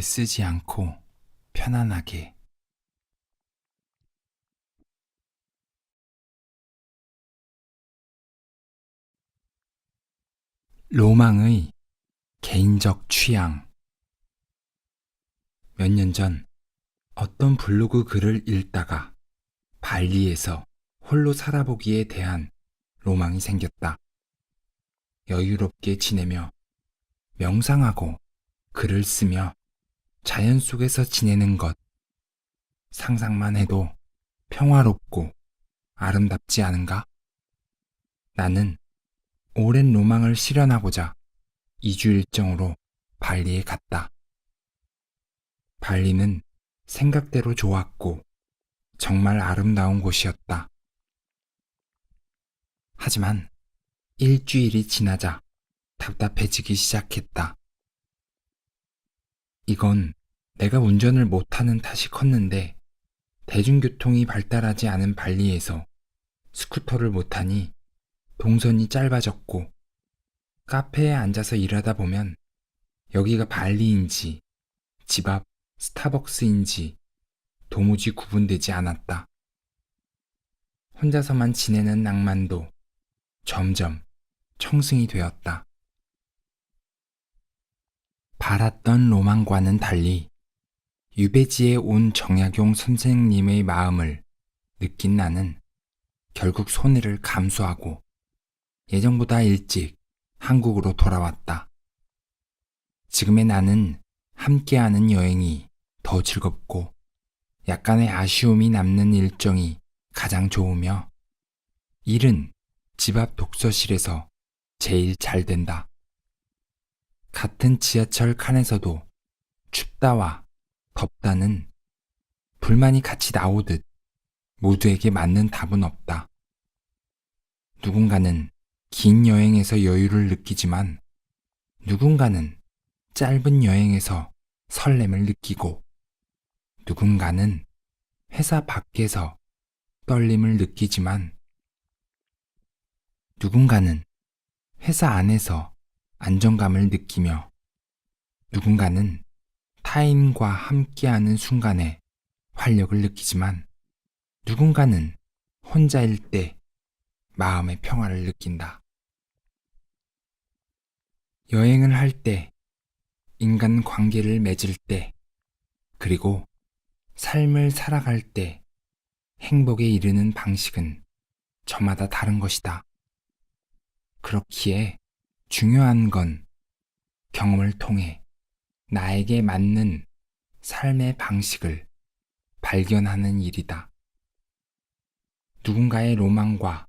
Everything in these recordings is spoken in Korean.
애쓰지 않고 편안하게. 로망의 개인적 취향. 몇 년 전 어떤 블로그 글을 읽다가 발리에서 홀로 살아보기에 대한 로망이 생겼다. 여유롭게 지내며 명상하고 글을 쓰며 자연 속에서 지내는 것. 상상만 해도 평화롭고 아름답지 않은가? 나는 오랜 로망을 실현하고자 2주 일정으로 발리에 갔다. 발리는 생각대로 좋았고 정말 아름다운 곳이었다. 하지만 일주일이 지나자 답답해지기 시작했다. 이건 내가 운전을 못하는 탓이 컸는데 대중교통이 발달하지 않은 발리에서 스쿠터를 못 타니 동선이 짧아졌고 카페에 앉아서 일하다 보면 여기가 발리인지 집 앞 스타벅스인지 도무지 구분되지 않았다. 혼자서만 지내는 낭만도 점점 청승이 되었다. 바랐던 로망과는 달리 유배지에 온 정약용 선생님의 마음을 느낀 나는 결국 손해를 감수하고 예정보다 일찍 한국으로 돌아왔다. 지금의 나는 함께하는 여행이 더 즐겁고 약간의 아쉬움이 남는 일정이 가장 좋으며 일은 집 앞 독서실에서 제일 잘 된다. 같은 지하철 칸에서도 춥다와 덥다는 불만이 같이 나오듯 모두에게 맞는 답은 없다. 누군가는 긴 여행에서 여유를 느끼지만 누군가는 짧은 여행에서 설렘을 느끼고 누군가는 회사 밖에서 떨림을 느끼지만 누군가는 회사 안에서 안정감을 느끼며 누군가는 타인과 함께하는 순간에 활력을 느끼지만 누군가는 혼자일 때 마음의 평화를 느낀다. 여행을 할 때, 인간 관계를 맺을 때, 그리고 삶을 살아갈 때 행복에 이르는 방식은 저마다 다른 것이다. 그렇기에 중요한 건 경험을 통해 나에게 맞는 삶의 방식을 발견하는 일이다. 누군가의 로망과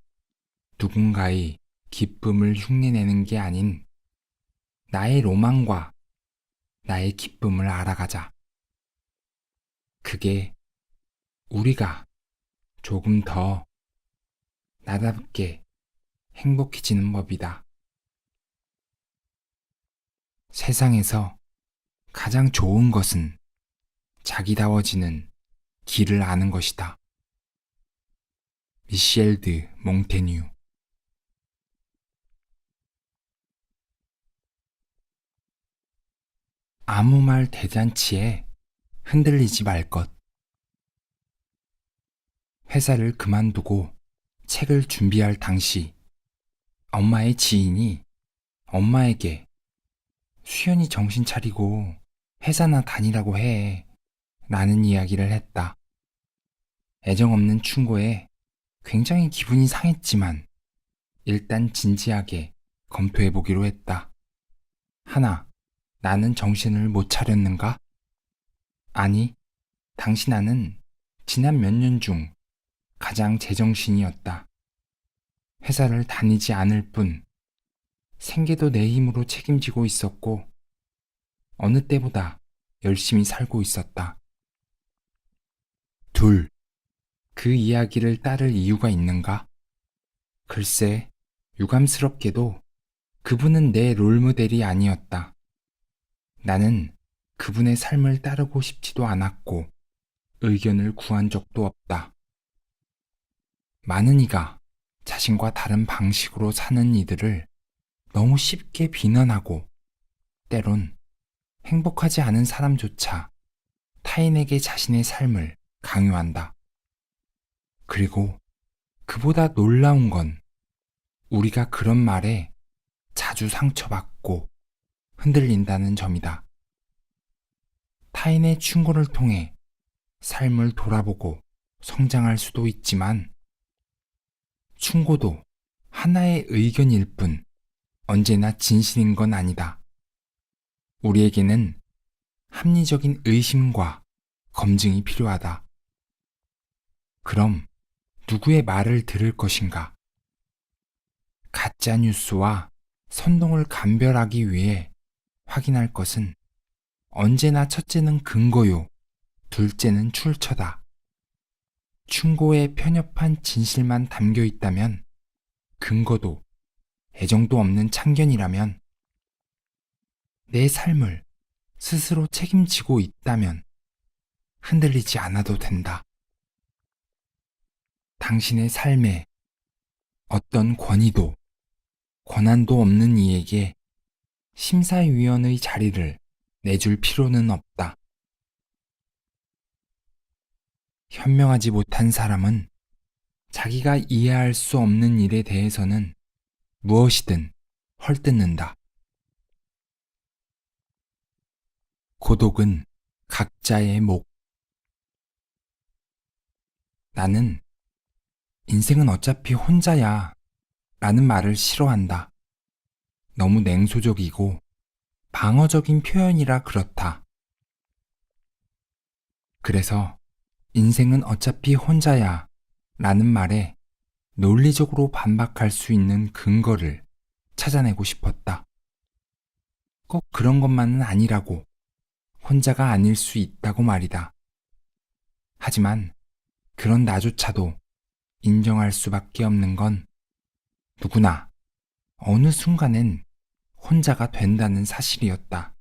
누군가의 기쁨을 흉내내는 게 아닌 나의 로망과 나의 기쁨을 알아가자. 그게 우리가 조금 더 나답게 행복해지는 법이다. 세상에서 가장 좋은 것은 자기다워지는 길을 아는 것이다. 미셸 드 몽테뉴. 아무 말 대잔치에 흔들리지 말 것. 회사를 그만두고 책을 준비할 당시 엄마의 지인이 엄마에게 수연이 정신 차리고 회사나 다니라고 해 라는 이야기를 했다. 애정 없는 충고에 굉장히 기분이 상했지만 일단 진지하게 검토해보기로 했다. 하나, 나는 정신을 못 차렸는가? 아니, 당시 나는 지난 몇 년 중 가장 제정신이었다. 회사를 다니지 않을 뿐 생계도 내 힘으로 책임지고 있었고 어느 때보다 열심히 살고 있었다. 둘, 그 이야기를 따를 이유가 있는가? 글쎄, 유감스럽게도 그분은 내 롤모델이 아니었다. 나는 그분의 삶을 따르고 싶지도 않았고 의견을 구한 적도 없다. 많은 이가 자신과 다른 방식으로 사는 이들을 너무 쉽게 비난하고 때론 행복하지 않은 사람조차 타인에게 자신의 삶을 강요한다. 그리고 그보다 놀라운 건 우리가 그런 말에 자주 상처받고 흔들린다는 점이다. 타인의 충고를 통해 삶을 돌아보고 성장할 수도 있지만 충고도 하나의 의견일 뿐 언제나 진실인 건 아니다. 우리에게는 합리적인 의심과 검증이 필요하다. 그럼 누구의 말을 들을 것인가? 가짜 뉴스와 선동을 감별하기 위해 확인할 것은 언제나 첫째는 근거요, 둘째는 출처다. 충고에 편협한 진실만 담겨 있다면, 근거도 애정도 없는 참견이라면, 내 삶을 스스로 책임지고 있다면 흔들리지 않아도 된다. 당신의 삶에 어떤 권위도 권한도 없는 이에게 심사위원의 자리를 내줄 필요는 없다. 현명하지 못한 사람은 자기가 이해할 수 없는 일에 대해서는 무엇이든 헐뜯는다. 고독은 각자의 목. 나는 인생은 어차피 혼자야 라는 말을 싫어한다. 너무 냉소적이고 방어적인 표현이라 그렇다. 그래서 인생은 어차피 혼자야 라는 말에 논리적으로 반박할 수 있는 근거를 찾아내고 싶었다. 꼭 그런 것만은 아니라고, 혼자가 아닐 수 있다고 말이다. 하지만 그런 나조차도 인정할 수밖에 없는 건 누구나 어느 순간엔 혼자가 된다는 사실이었다.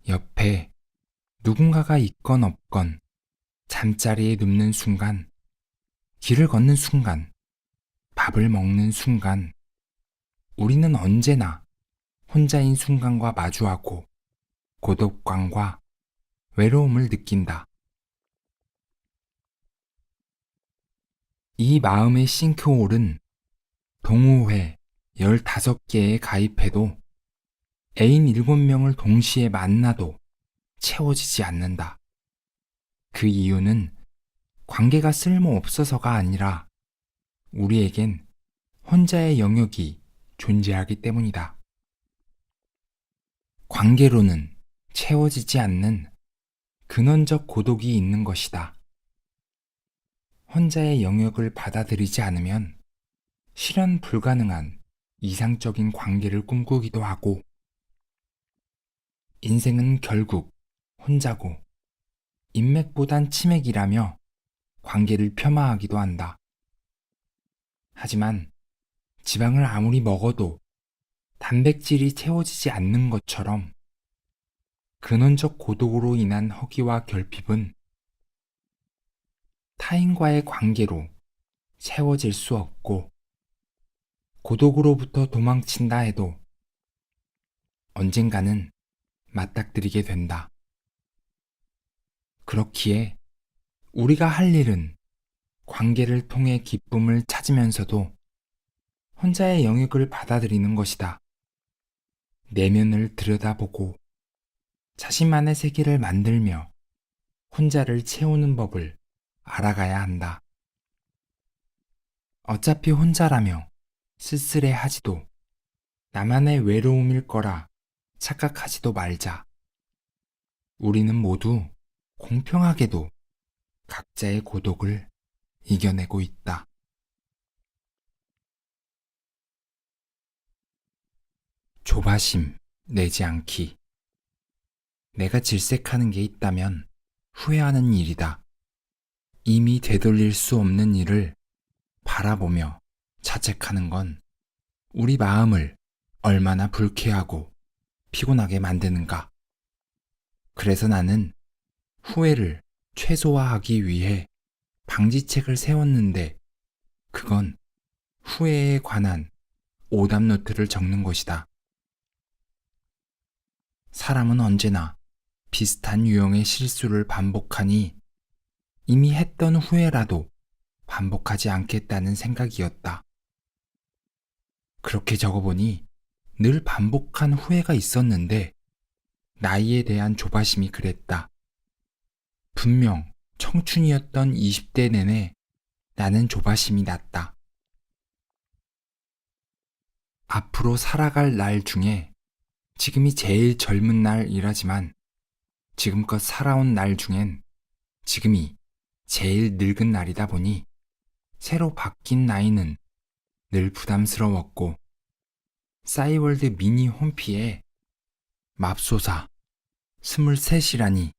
옆에 누군가가 있건 없건, 잠자리에 눕는 순간, 길을 걷는 순간, 밥을 먹는 순간, 우리는 언제나 혼자인 순간과 마주하고 고독감과 외로움을 느낀다. 이 마음의 싱크홀은 동호회 15개에 가입해도 애인 7명을 동시에 만나도 채워지지 않는다. 그 이유는 관계가 쓸모없어서가 아니라 우리에겐 혼자의 영역이 존재하기 때문이다. 관계로는 채워지지 않는 근원적 고독이 있는 것이다. 혼자의 영역을 받아들이지 않으면 실현 불가능한 이상적인 관계를 꿈꾸기도 하고, 인생은 결국 혼자고 인맥보단 치맥이라며 관계를 폄하하기도 한다. 하지만 지방을 아무리 먹어도 단백질이 채워지지 않는 것처럼 근원적 고독으로 인한 허기와 결핍은 타인과의 관계로 채워질 수 없고, 고독으로부터 도망친다 해도 언젠가는 맞닥뜨리게 된다. 그렇기에 우리가 할 일은 관계를 통해 기쁨을 찾으면서도 혼자의 영역을 받아들이는 것이다. 내면을 들여다보고 자신만의 세계를 만들며 혼자를 채우는 법을 알아가야 한다. 어차피 혼자라며 쓸쓸해하지도, 나만의 외로움일 거라 착각하지도 말자. 우리는 모두 공평하게도 각자의 고독을 이겨내고 있다. 조바심 내지 않기. 내가 질색하는 게 있다면 후회하는 일이다. 이미 되돌릴 수 없는 일을 바라보며 자책하는 건 우리 마음을 얼마나 불쾌하고 피곤하게 만드는가. 그래서 나는 후회를 최소화하기 위해 방지책을 세웠는데, 그건 후회에 관한 오답 노트를 적는 것이다. 사람은 언제나 비슷한 유형의 실수를 반복하니 이미 했던 후에라도 반복하지 않겠다는 생각이었다. 그렇게 적어보니 늘 반복한 후회가 있었는데 나이에 대한 조바심이 그랬다. 분명 청춘이었던 20대 내내 나는 조바심이 났다. 앞으로 살아갈 날 중에 지금이 제일 젊은 날이라지만 지금껏 살아온 날 중엔 지금이 제일 늙은 날이다 보니 새로 바뀐 나이는 늘 부담스러웠고 싸이월드 미니 홈피에 맙소사 23이라니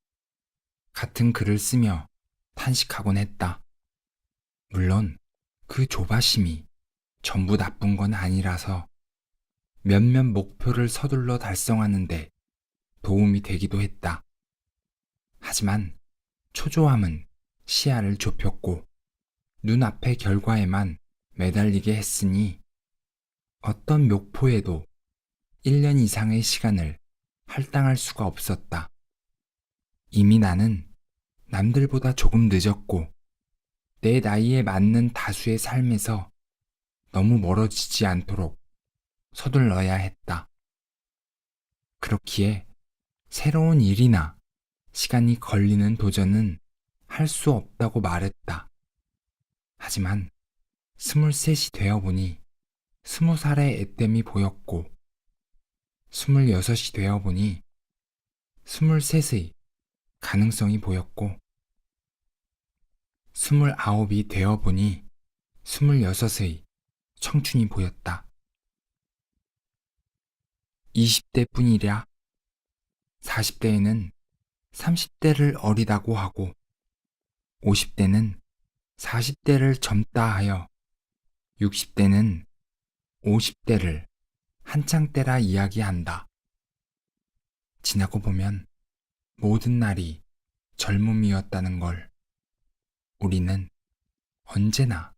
같은 글을 쓰며 탄식하곤 했다. 물론 그 조바심이 전부 나쁜 건 아니라서 몇몇 목표를 서둘러 달성하는데 도움이 되기도 했다. 하지만 초조함은 시야를 좁혔고 눈앞의 결과에만 매달리게 했으니 어떤 목표에도 1년 이상의 시간을 할당할 수가 없었다. 이미 나는 남들보다 조금 늦었고 내 나이에 맞는 다수의 삶에서 너무 멀어지지 않도록 서둘러야 했다. 그렇기에 새로운 일이나 시간이 걸리는 도전은 할 수 없다고 말했다. 하지만 23이 되어보니 20살의 애땜이 보였고 26이 되어보니 23의 가능성이 보였고 29이 되어보니 26의 청춘이 보였다. 20대뿐이랴 40대에는 30대를 어리다고 하고 50대는 40대를 젊다 하여 60대는 50대를 한창 때라 이야기한다. 지나고 보면 모든 날이 젊음이었다는 걸 우리는 언제나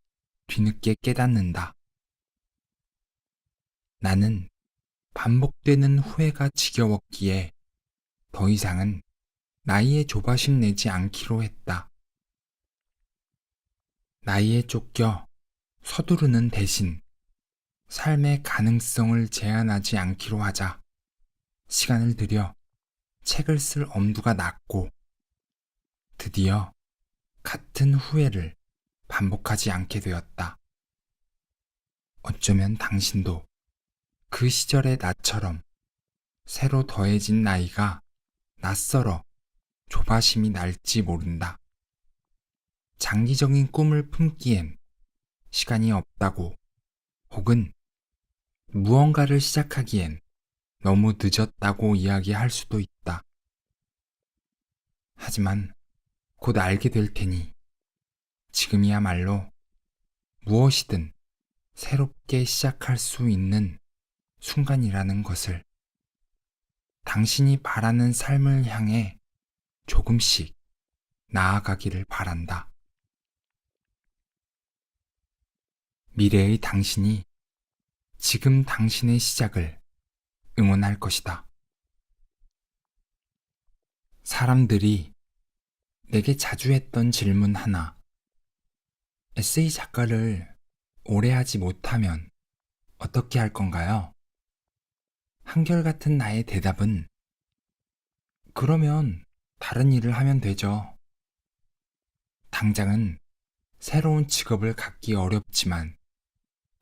뒤늦게 깨닫는다. 나는 반복되는 후회가 지겨웠기에 더 이상은 나이에 조바심 내지 않기로 했다. 나이에 쫓겨 서두르는 대신 삶의 가능성을 제한하지 않기로 하자 시간을 들여 책을 쓸 엄두가 났고 드디어 같은 후회를 반복하지 않게 되었다. 어쩌면 당신도 그 시절의 나처럼 새로 더해진 나이가 낯설어 조바심이 날지 모른다. 장기적인 꿈을 품기엔 시간이 없다고 혹은 무언가를 시작하기엔 너무 늦었다고 이야기할 수도 있다. 하지만 곧 알게 될 테니 지금이야말로 무엇이든 새롭게 시작할 수 있는 순간이라는 것을 당신이 바라는 삶을 향해 조금씩 나아가기를 바란다. 미래의 당신이 지금 당신의 시작을 응원할 것이다. 사람들이 내게 자주 했던 질문 하나. 에세이 작가를 오래 하지 못하면 어떻게 할 건가요? 한결같은 나의 대답은 그러면 다른 일을 하면 되죠. 당장은 새로운 직업을 갖기 어렵지만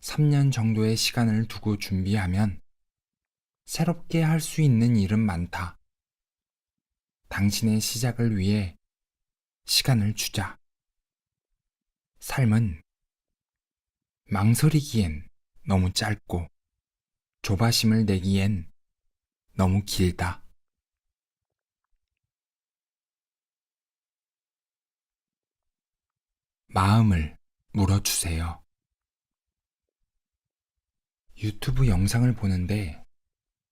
3년 정도의 시간을 두고 준비하면 새롭게 할 수 있는 일은 많다. 당신의 시작을 위해 시간을 주자. 삶은 망설이기엔 너무 짧고 조바심을 내기엔 너무 길다. 마음을 물어주세요. 유튜브 영상을 보는데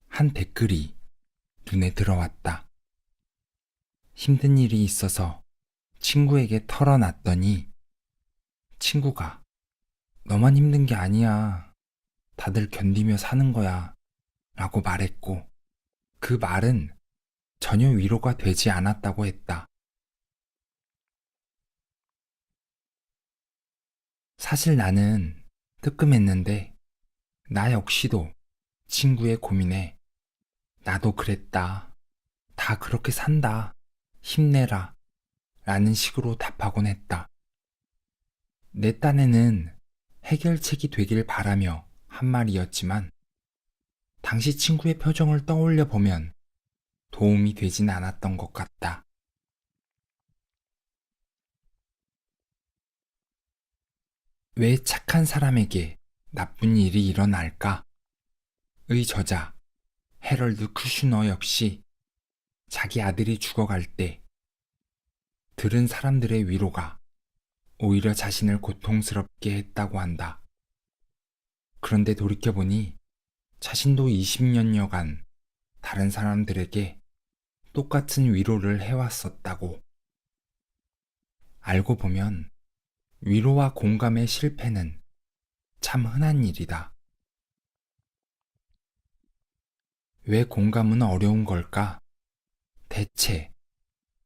한 댓글이 눈에 들어왔다. 힘든 일이 있어서 친구에게 털어놨더니 친구가 너만 힘든 게 아니야. 다들 견디며 사는 거야. 라고 말했고 그 말은 전혀 위로가 되지 않았다고 했다. 사실 나는 뜨끔했는데 나 역시도 친구의 고민에 나도 그랬다. 다 그렇게 산다. 힘내라. 라는 식으로 답하곤 했다. 내 딴에는 해결책이 되길 바라며 한 말이었지만 당시 친구의 표정을 떠올려 보면 도움이 되진 않았던 것 같다. 왜 착한 사람에게 나쁜 일이 일어날까? 의 저자 해럴드 쿠슈너 역시 자기 아들이 죽어갈 때 들은 사람들의 위로가 오히려 자신을 고통스럽게 했다고 한다. 그런데 돌이켜보니 자신도 20년여간 다른 사람들에게 똑같은 위로를 해왔었다고. 알고 보면 위로와 공감의 실패는 참 흔한 일이다. 왜 공감은 어려운 걸까? 대체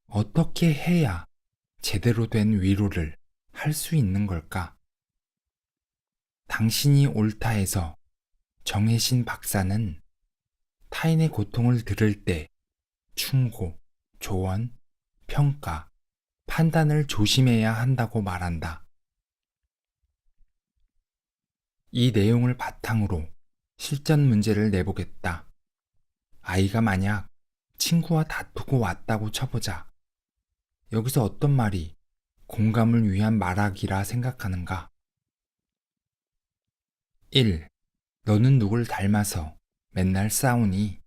어떻게 해야 제대로 된 위로를 할 수 있는 걸까? 당신이 옳다 해서 정혜신 박사는 타인의 고통을 들을 때 충고, 조언, 평가, 판단을 조심해야 한다고 말한다. 이 내용을 바탕으로 실전 문제를 내보겠다. 아이가 만약 친구와 다투고 왔다고 쳐보자. 여기서 어떤 말이 공감을 위한 말하기라 생각하는가? 1. 너는 누굴 닮아서 맨날 싸우니?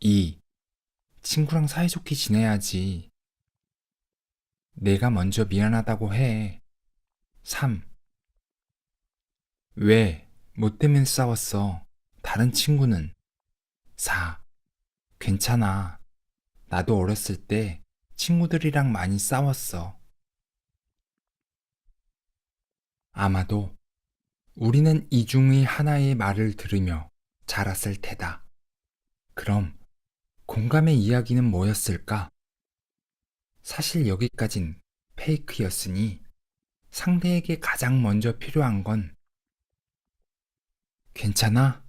2. 친구랑 사이좋게 지내야지. 내가 먼저 미안하다고 해. 3. 왜? 뭐 때문에 싸웠어? 다른 친구는? 4. 괜찮아. 나도 어렸을 때 친구들이랑 많이 싸웠어. 아마도 우리는 이 중의 하나의 말을 들으며 자랐을 테다. 그럼 공감의 이야기는 뭐였을까? 사실 여기까진 페이크였으니 상대에게 가장 먼저 필요한 건 괜찮아?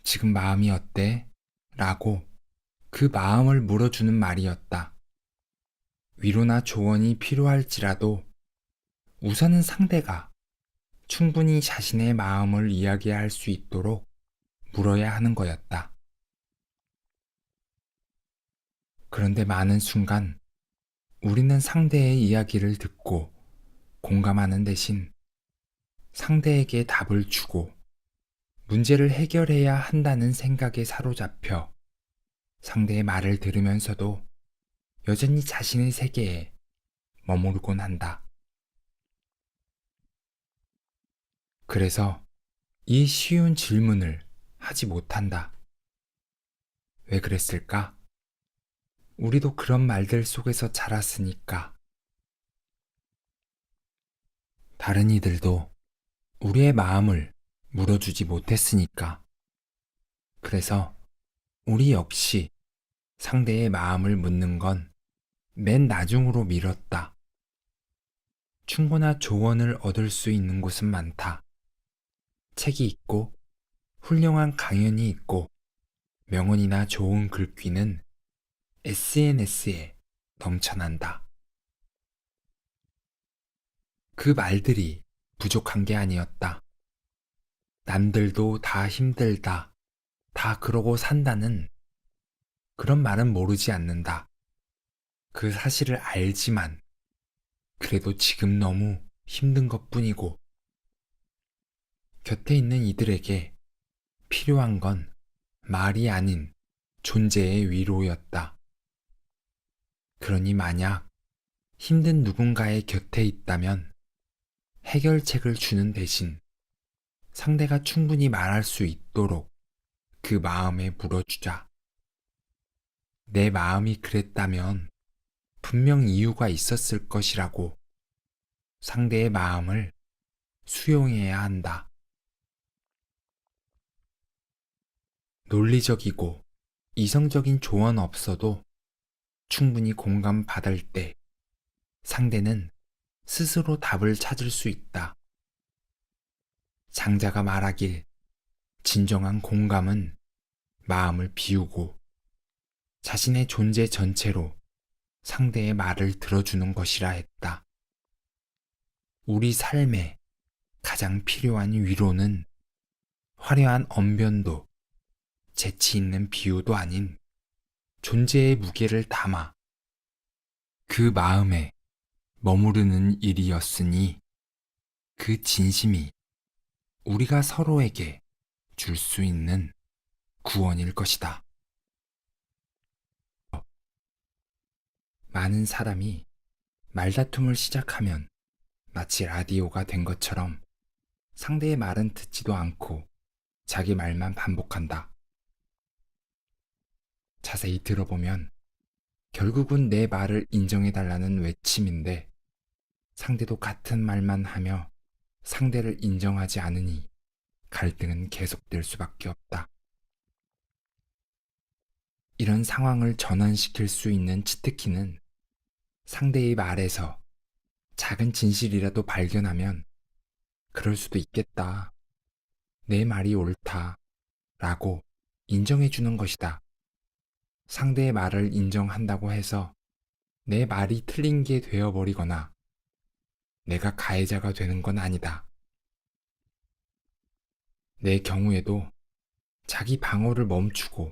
지금 마음이 어때? 라고 그 마음을 물어주는 말이었다. 위로나 조언이 필요할지라도 우선은 상대가 충분히 자신의 마음을 이야기할 수 있도록 물어야 하는 거였다. 그런데 많은 순간 우리는 상대의 이야기를 듣고 공감하는 대신 상대에게 답을 주고 문제를 해결해야 한다는 생각에 사로잡혀 상대의 말을 들으면서도 여전히 자신의 세계에 머무르곤 한다. 그래서 이 쉬운 질문을 하지 못한다. 왜 그랬을까? 우리도 그런 말들 속에서 자랐으니까. 다른 이들도 우리의 마음을 물어주지 못했으니까. 그래서 우리 역시 상대의 마음을 묻는 건 맨 나중으로 미뤘다. 충고나 조언을 얻을 수 있는 곳은 많다. 책이 있고 훌륭한 강연이 있고 명언이나 좋은 글귀는 SNS에 넘쳐난다. 그 말들이 부족한 게 아니었다. 남들도 다 힘들다, 다 그러고 산다는 그런 말은 모르지 않는다. 그 사실을 알지만 그래도 지금 너무 힘든 것 뿐이고 곁에 있는 이들에게 필요한 건 말이 아닌 존재의 위로였다. 그러니 만약 힘든 누군가의 곁에 있다면 해결책을 주는 대신 상대가 충분히 말할 수 있도록 그 마음에 물어주자. 내 마음이 그랬다면 분명 이유가 있었을 것이라고 상대의 마음을 수용해야 한다. 논리적이고 이성적인 조언 없어도 충분히 공감받을 때 상대는 스스로 답을 찾을 수 있다. 장자가 말하길 진정한 공감은 마음을 비우고 자신의 존재 전체로 상대의 말을 들어주는 것이라 했다. 우리 삶에 가장 필요한 위로는 화려한 언변도 재치 있는 비유도 아닌 존재의 무게를 담아 그 마음에 머무르는 일이었으니 그 진심이 우리가 서로에게 줄 수 있는 구원일 것이다. 많은 사람이 말다툼을 시작하면 마치 라디오가 된 것처럼 상대의 말은 듣지도 않고 자기 말만 반복한다. 자세히 들어보면 결국은 내 말을 인정해달라는 외침인데 상대도 같은 말만 하며 상대를 인정하지 않으니 갈등은 계속될 수밖에 없다. 이런 상황을 전환시킬 수 있는 치트키는 상대의 말에서 작은 진실이라도 발견하면 그럴 수도 있겠다. 내 말이 옳다. 라고 인정해주는 것이다. 상대의 말을 인정한다고 해서 내 말이 틀린 게 되어버리거나 내가 가해자가 되는 건 아니다. 내 경우에도 자기 방어를 멈추고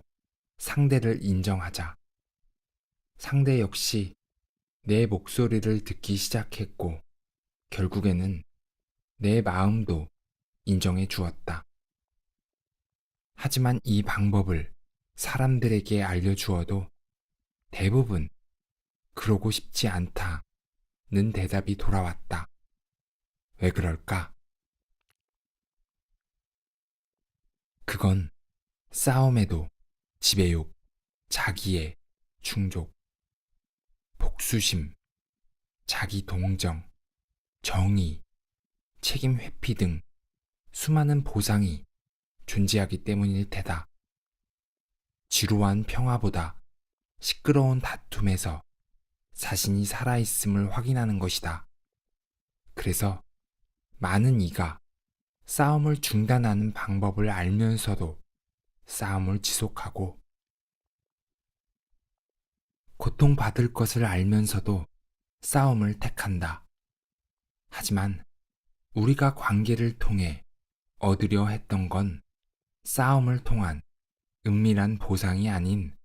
상대를 인정하자. 상대 역시 내 목소리를 듣기 시작했고 결국에는 내 마음도 인정해 주었다. 하지만 이 방법을 사람들에게 알려주어도 대부분 그러고 싶지 않다는 대답이 돌아왔다. 왜 그럴까? 그건 싸움에도 지배욕, 자기애, 충족, 복수심, 자기 동정, 정의, 책임 회피 등 수많은 보상이 존재하기 때문일 테다. 지루한 평화보다 시끄러운 다툼에서 자신이 살아있음을 확인하는 것이다. 그래서 많은 이가 싸움을 중단하는 방법을 알면서도 싸움을 지속하고 고통받을 것을 알면서도 싸움을 택한다. 하지만 우리가 관계를 통해 얻으려 했던 건 싸움을 통한 은밀한 보상이 아닌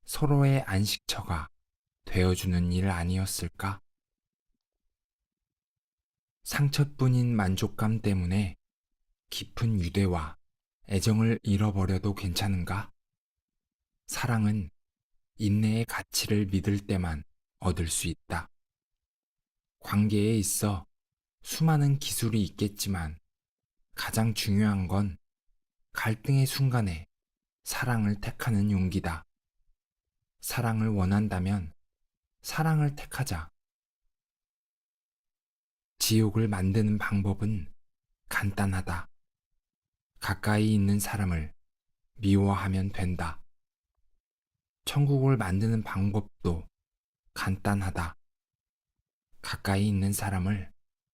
서로의 안식처가 되어주는 일 아니었을까? 상처뿐인 만족감 때문에 깊은 유대와 애정을 잃어버려도 괜찮은가? 사랑은 인내의 가치를 믿을 때만 얻을 수 있다. 관계에 있어 수많은 기술이 있겠지만 가장 중요한 건 갈등의 순간에 사랑을 택하는 용기다. 사랑을 원한다면 사랑을 택하자. 지옥을 만드는 방법은 간단하다. 가까이 있는 사람을 미워하면 된다. 천국을 만드는 방법도 간단하다. 가까이 있는 사람을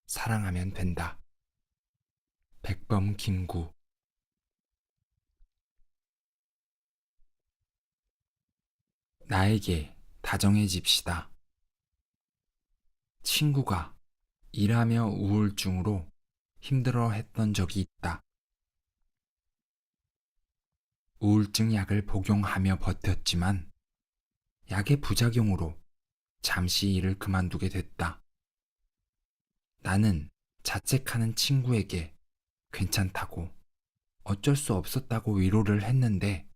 사랑하면 된다. 백범 김구. 나에게 다정해집시다. 친구가 일하며 우울증으로 힘들어 했던 적이 있다. 우울증 약을 복용하며 버텼지만 약의 부작용으로 잠시 일을 그만두게 됐다. 나는 자책하는 친구에게 괜찮다고 어쩔 수 없었다고 위로를 했는데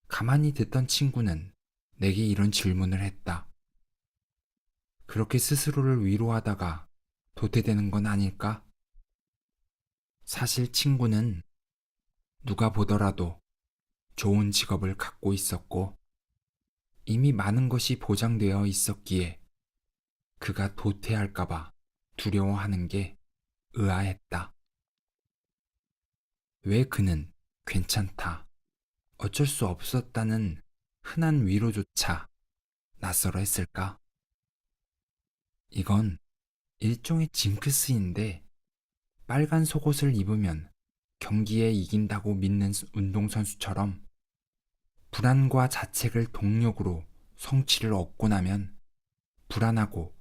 가만히 듣던 친구는 내게 이런 질문을 했다. 그렇게 스스로를 위로하다가 도태되는 건 아닐까? 사실 친구는 누가 보더라도 좋은 직업을 갖고 있었고 이미 많은 것이 보장되어 있었기에 그가 도태할까봐 두려워하는 게 의아했다. 왜 그는 괜찮다, 어쩔 수 없었다는 흔한 위로조차 낯설어 했을까? 이건 일종의 징크스인데 빨간 속옷을 입으면 경기에 이긴다고 믿는 운동선수처럼 불안과 자책을 동력으로 성취를 얻고 나면 불안하고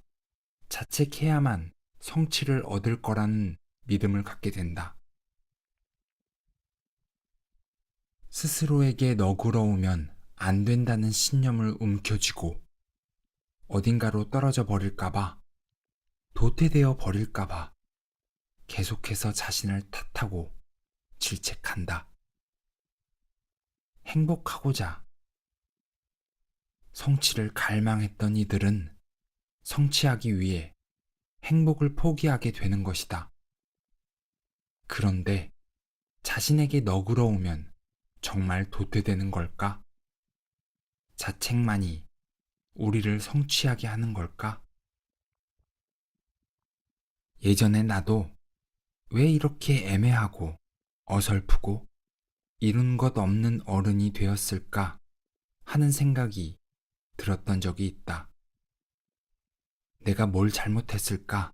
자책해야만 성취를 얻을 거라는 믿음을 갖게 된다. 스스로에게 너그러우면 안 된다는 신념을 움켜쥐고 어딘가로 떨어져 버릴까봐, 도태되어 버릴까봐 계속해서 자신을 탓하고 질책한다. 행복하고자 성취를 갈망했던 이들은 성취하기 위해 행복을 포기하게 되는 것이다. 그런데 자신에게 너그러우면 정말 도태되는 걸까? 자책만이 우리를 성취하게 하는 걸까? 예전에 나도 왜 이렇게 애매하고 어설프고 이룬 것 없는 어른이 되었을까 하는 생각이 들었던 적이 있다. 내가 뭘 잘못했을까?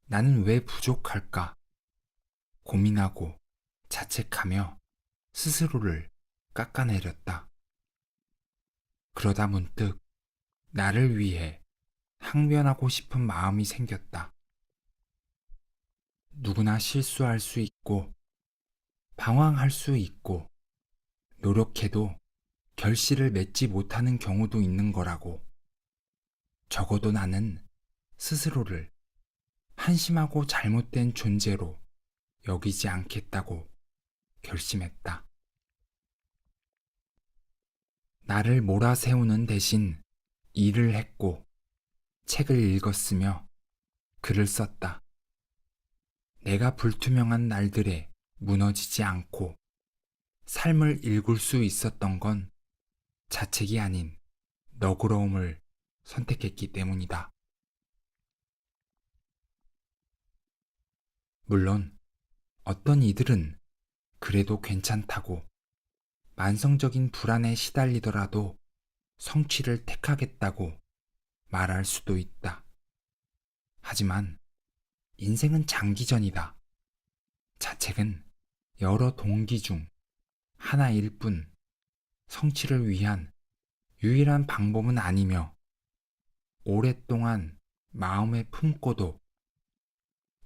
나는 왜 부족할까? 고민하고 자책하며 스스로를 깎아내렸다. 그러다 문득 나를 위해 항변하고 싶은 마음이 생겼다. 누구나 실수할 수 있고 방황할 수 있고 노력해도 결실을 맺지 못하는 경우도 있는 거라고. 적어도 나는 스스로를 한심하고 잘못된 존재로 여기지 않겠다고 결심했다. 나를 몰아세우는 대신 일을 했고 책을 읽었으며 글을 썼다. 내가 불투명한 날들에 무너지지 않고 삶을 읽을 수 있었던 건 자책이 아닌 너그러움을 선택했기 때문이다. 물론 어떤 이들은 그래도 괜찮다고 만성적인 불안에 시달리더라도 성취를 택하겠다고 말할 수도 있다. 하지만 인생은 장기전이다. 자책은 여러 동기 중 하나일 뿐 성취를 위한 유일한 방법은 아니며 오랫동안 마음에 품고도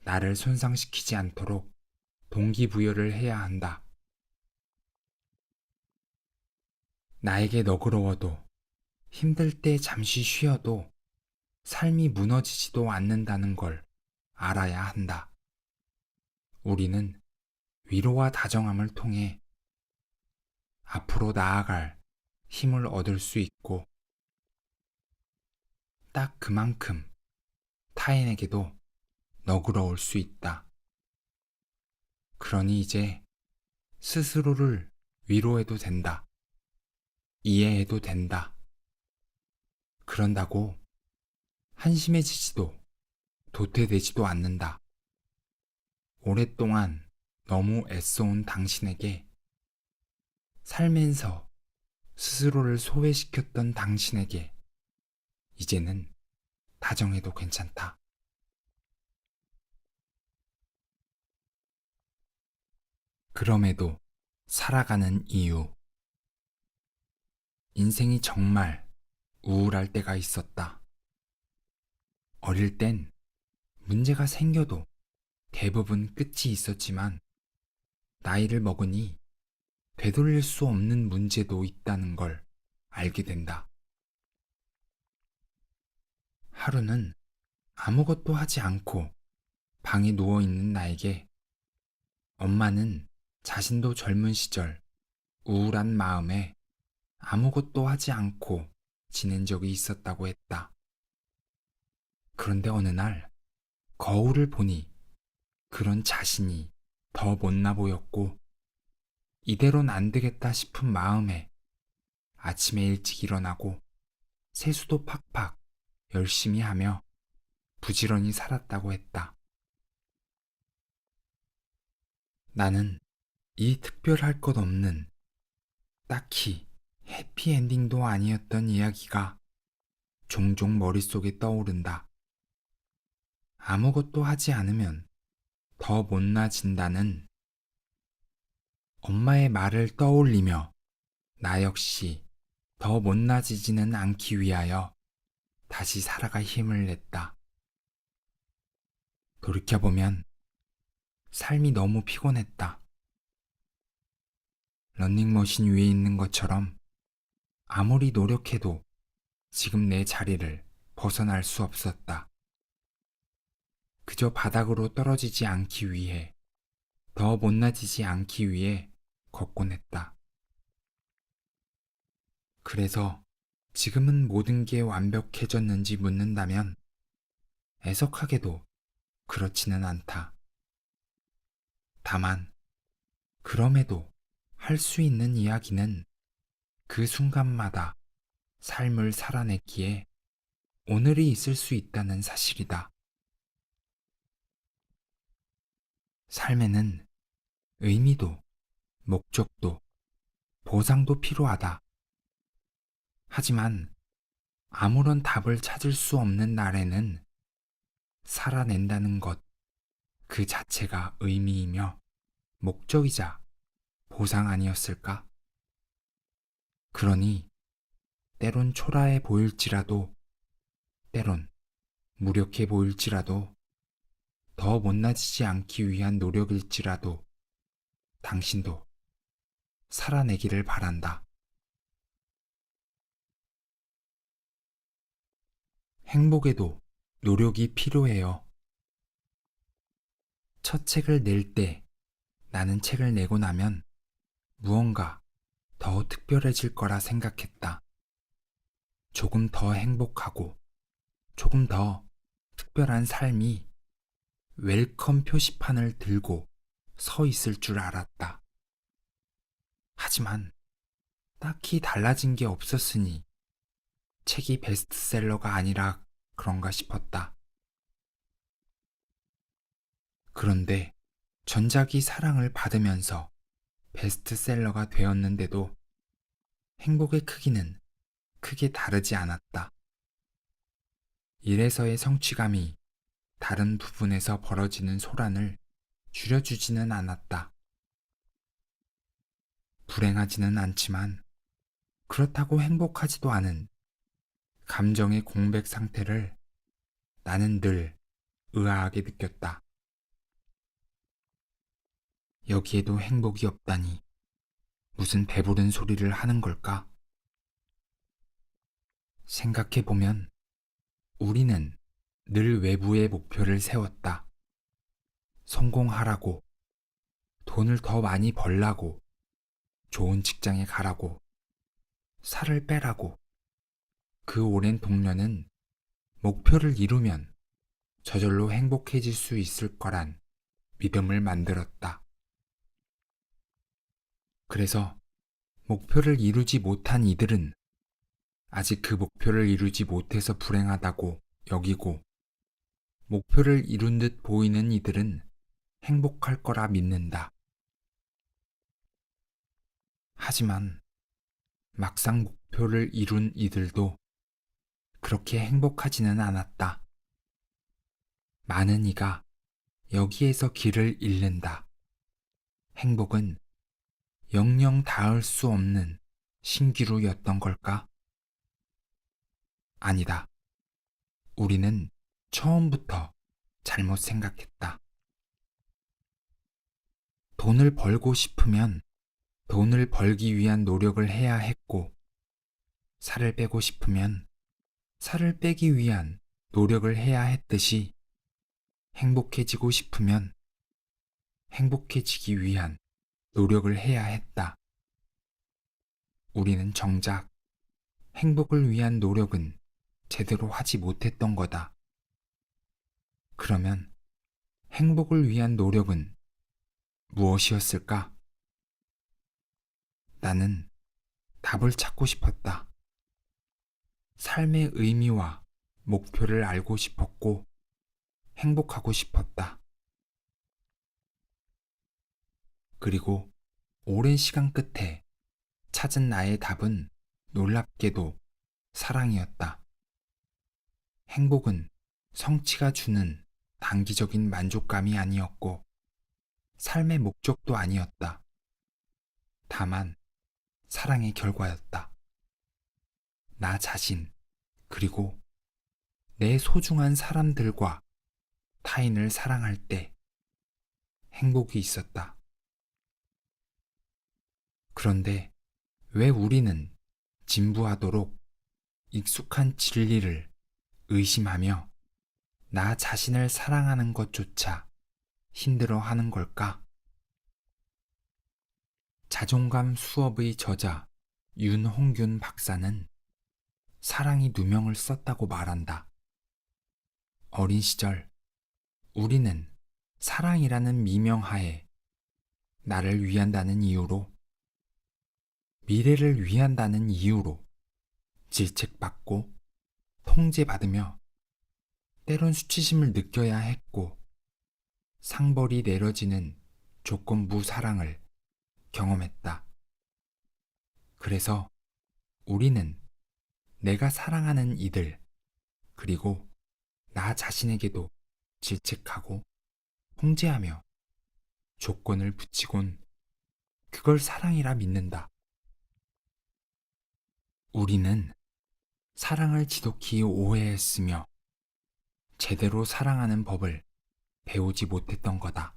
나를 손상시키지 않도록 동기부여를 해야 한다. 나에게 너그러워도 힘들 때 잠시 쉬어도 삶이 무너지지도 않는다는 걸 알아야 한다. 우리는 위로와 다정함을 통해 앞으로 나아갈 힘을 얻을 수 있고 딱 그만큼 타인에게도 너그러울 수 있다. 그러니 이제 스스로를 위로해도 된다. 이해해도 된다. 그런다고 한심해지지도 도태되지도 않는다. 오랫동안 너무 애써온 당신에게, 살면서 스스로를 소외시켰던 당신에게 이제는 다정해도 괜찮다. 그럼에도 살아가는 이유. 인생이 정말 우울할 때가 있었다. 어릴 땐 문제가 생겨도 대부분 끝이 있었지만 나이를 먹으니 되돌릴 수 없는 문제도 있다는 걸 알게 된다. 하루는 아무것도 하지 않고 방에 누워있는 나에게 엄마는 자신도 젊은 시절 우울한 마음에 아무것도 하지 않고 지낸 적이 있었다고 했다. 그런데 어느 날 거울을 보니 그런 자신이 더 못나 보였고 이대로는 안 되겠다 싶은 마음에 아침에 일찍 일어나고 세수도 팍팍 열심히 하며 부지런히 살았다고 했다. 나는 이 특별할 것 없는, 딱히 해피엔딩도 아니었던 이야기가 종종 머릿속에 떠오른다. 아무것도 하지 않으면 더 못나진다는 엄마의 말을 떠올리며 나 역시 더 못나지지는 않기 위하여 다시 살아갈 힘을 냈다. 돌이켜보면 삶이 너무 피곤했다. 러닝머신 위에 있는 것처럼 아무리 노력해도 지금 내 자리를 벗어날 수 없었다. 그저 바닥으로 떨어지지 않기 위해, 더 못나지지 않기 위해 걷곤 했다. 그래서 지금은 모든 게 완벽해졌는지 묻는다면 애석하게도 그렇지는 않다. 다만 그럼에도 할 수 있는 이야기는 그 순간마다 삶을 살아냈기에 오늘이 있을 수 있다는 사실이다. 삶에는 의미도, 목적도, 보상도 필요하다. 하지만 아무런 답을 찾을 수 없는 날에는 살아낸다는 것 그 자체가 의미이며 목적이자 보상 아니었을까? 그러니 때론 초라해 보일지라도, 때론 무력해 보일지라도, 더 못나지지 않기 위한 노력일지라도 당신도 살아내기를 바란다. 행복에도 노력이 필요해요. 첫 책을 낼 때 나는 책을 내고 나면 무언가 더 특별해질 거라 생각했다. 조금 더 행복하고 조금 더 특별한 삶이 웰컴 표시판을 들고 서 있을 줄 알았다. 하지만 딱히 달라진 게 없었으니 책이 베스트셀러가 아니라 그런가 싶었다. 그런데 전작이 사랑을 받으면서 베스트셀러가 되었는데도 행복의 크기는 크게 다르지 않았다. 일에서의 성취감이 다른 부분에서 벌어지는 소란을 줄여주지는 않았다. 불행하지는 않지만 그렇다고 행복하지도 않은 감정의 공백 상태를 나는 늘 의아하게 느꼈다. 여기에도 행복이 없다니 무슨 배부른 소리를 하는 걸까? 생각해보면 우리는 늘 외부의 목표를 세웠다. 성공하라고, 돈을 더 많이 벌라고, 좋은 직장에 가라고, 살을 빼라고. 그 오랜 동료는 목표를 이루면 저절로 행복해질 수 있을 거란 믿음을 만들었다. 그래서 목표를 이루지 못한 이들은 아직 그 목표를 이루지 못해서 불행하다고 여기고, 목표를 이룬 듯 보이는 이들은 행복할 거라 믿는다. 하지만 막상 목표를 이룬 이들도 그렇게 행복하지는 않았다. 많은 이가 여기에서 길을 잃는다. 행복은 영영 닿을 수 없는 신기루였던 걸까? 아니다. 우리는 처음부터 잘못 생각했다. 돈을 벌고 싶으면 돈을 벌기 위한 노력을 해야 했고, 살을 빼고 싶으면 살을 빼기 위한 노력을 해야 했듯이, 행복해지고 싶으면 행복해지기 위한 노력을 해야 했다. 우리는 정작 행복을 위한 노력은 제대로 하지 못했던 거다. 그러면 행복을 위한 노력은 무엇이었을까? 나는 답을 찾고 싶었다. 삶의 의미와 목표를 알고 싶었고 행복하고 싶었다. 그리고 오랜 시간 끝에 찾은 나의 답은 놀랍게도 사랑이었다. 행복은 성취가 주는 단기적인 만족감이 아니었고 삶의 목적도 아니었다. 다만 사랑의 결과였다. 나 자신, 그리고 내 소중한 사람들과 타인을 사랑할 때 행복이 있었다. 그런데 왜 우리는 진부하도록 익숙한 진리를 의심하며 나 자신을 사랑하는 것조차 힘들어 하는 걸까? 자존감 수업의 저자 윤홍균 박사는 사랑이 누명을 썼다고 말한다. 어린 시절 우리는 사랑이라는 미명하에 나를 위한다는 이유로, 미래를 위한다는 이유로 질책받고 통제받으며 때론 수치심을 느껴야 했고 상벌이 내려지는 조건부 사랑을 경험했다. 그래서 우리는 내가 사랑하는 이들, 그리고 나 자신에게도 질책하고 통제하며 조건을 붙이곤 그걸 사랑이라 믿는다. 우리는 사랑을 지독히 오해했으며 제대로 사랑하는 법을 배우지 못했던 거다.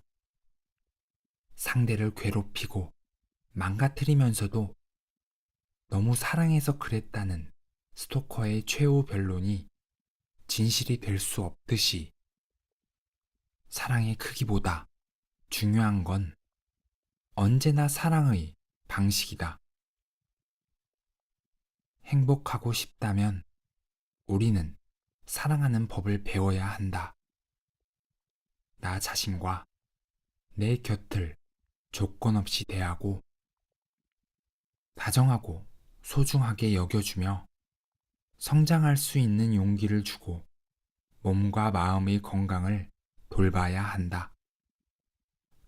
상대를 괴롭히고 망가뜨리면서도 너무 사랑해서 그랬다는 스토커의 최후 변론이 진실이 될 수 없듯이 사랑의 크기보다 중요한 건 언제나 사랑의 방식이다. 행복하고 싶다면 우리는 사랑하는 법을 배워야 한다. 나 자신과 내 곁을 조건 없이 대하고 다정하고 소중하게 여겨주며 성장할 수 있는 용기를 주고 몸과 마음의 건강을 돌봐야 한다.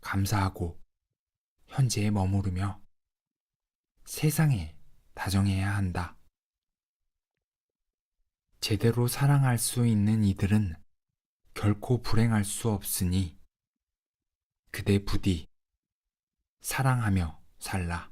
감사하고 현재에 머무르며 세상에 다정해야 한다. 제대로 사랑할 수 있는 이들은 결코 불행할 수 없으니 그대 부디 사랑하며 살라.